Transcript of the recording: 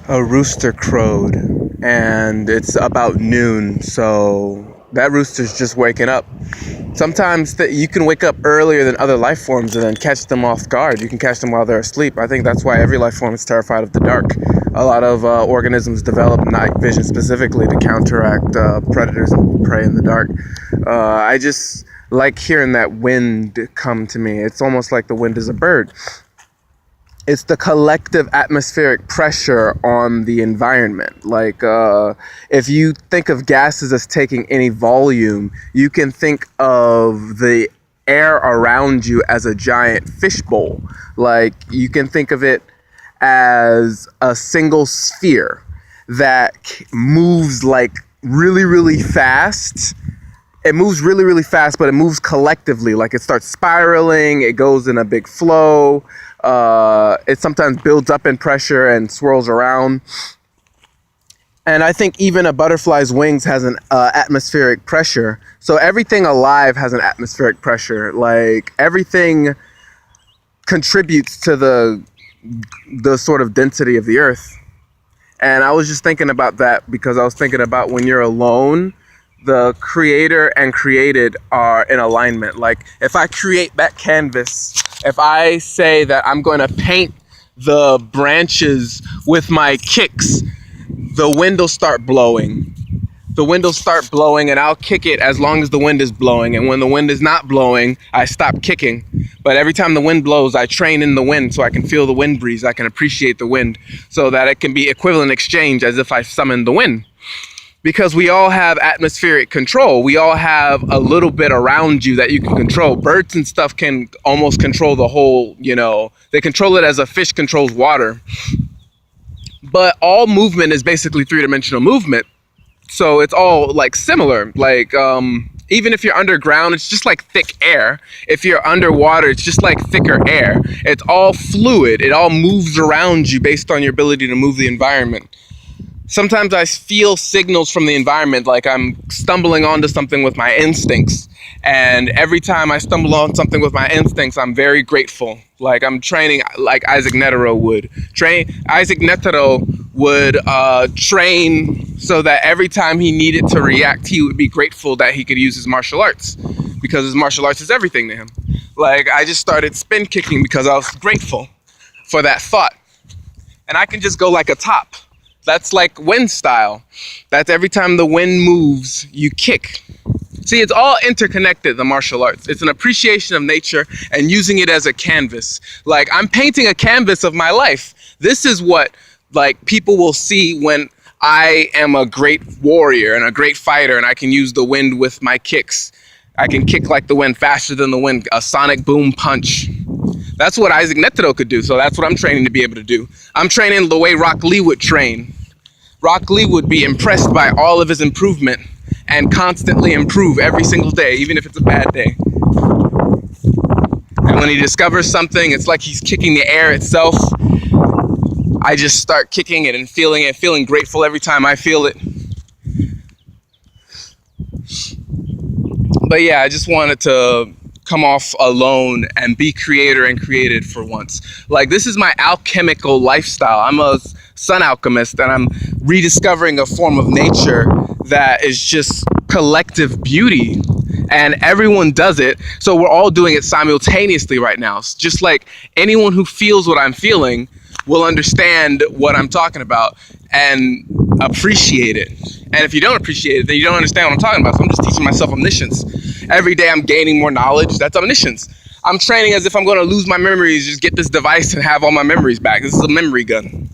A rooster crowed, and it's about noon, so that rooster's just waking up. Sometimes you can wake up earlier than other life forms and then catch them off guard. You can catch them while they're asleep. I think that's why every life form is terrified of the dark. A lot of organisms develop night vision specifically to counteract predators and prey in the dark. I just like hearing that wind come to me. It's almost like the wind is a bird. It's the collective atmospheric pressure on the environment. Like, if you think of gases as taking any volume, you can think of the air around you as a giant fishbowl. Like, you can think of it as a single sphere that moves like really, really fast. It moves really, really fast, but it moves collectively. Like, it starts spiraling, it goes in a big flow. It sometimes builds up in pressure and swirls around. And I think even a butterfly's wings has an atmospheric pressure. So everything alive has an atmospheric pressure. Like, everything contributes to the sort of density of the earth. And I was just thinking about that because I was thinking about when you're alone, the creator and created are in alignment. Like, if I create that canvas, if I say that I'm going to paint the branches with my kicks, the wind will start blowing. The wind will start blowing and I'll kick it as long as the wind is blowing. And when the wind is not blowing, I stop kicking. But every time the wind blows, I train in the wind so I can feel the wind breeze. I can appreciate the wind so that it can be equivalent exchange as if I summoned the wind. Because we all have atmospheric control. We all have a little bit around you that you can control. Birds and stuff can almost control the whole, they control it as a fish controls water. But all movement is basically three-dimensional movement. So it's all like similar. Like, even if you're underground, it's just like thick air. If you're underwater, it's just like thicker air. It's all fluid. It all moves around you based on your ability to move the environment. Sometimes I feel signals from the environment, like I'm stumbling onto something with my instincts. And every time I stumble on something with my instincts, I'm very grateful. Like, I'm training like Isaac Netero would. Isaac Netero would train so that every time he needed to react, he would be grateful that he could use his martial arts. Because his martial arts is everything to him. Like, I just started spin kicking because I was grateful for that thought. And I can just go like a top. That's like wind style. That's every time the wind moves, you kick. See, it's all interconnected, the martial arts. It's an appreciation of nature and using it as a canvas. Like, I'm painting a canvas of my life. This is what, like, people will see when I am a great warrior and a great fighter and I can use the wind with my kicks. I can kick like the wind, faster than the wind, a sonic boom punch. That's what Isaac Netero could do, so that's what I'm training to be able to do. I'm training the way Rock Lee would train. Rock Lee would be impressed by all of his improvement and constantly improve every single day, even if it's a bad day. And when he discovers something, it's like he's kicking the air itself. I just start kicking it and feeling grateful every time I feel it. But yeah, I just wanted to come off alone and be creator and created for once. Like, this is my alchemical lifestyle. I'm a sun alchemist and I'm rediscovering a form of nature that is just collective beauty. And everyone does it, so we're all doing it simultaneously right now. It's just like anyone who feels what I'm feeling will understand what I'm talking about and appreciate it. And if you don't appreciate it, then you don't understand what I'm talking about. So I'm just teaching myself omniscience. Every day I'm gaining more knowledge. That's omniscience. I'm training as if I'm going to lose my memories, just get this device and have all my memories back. This is a memory gun.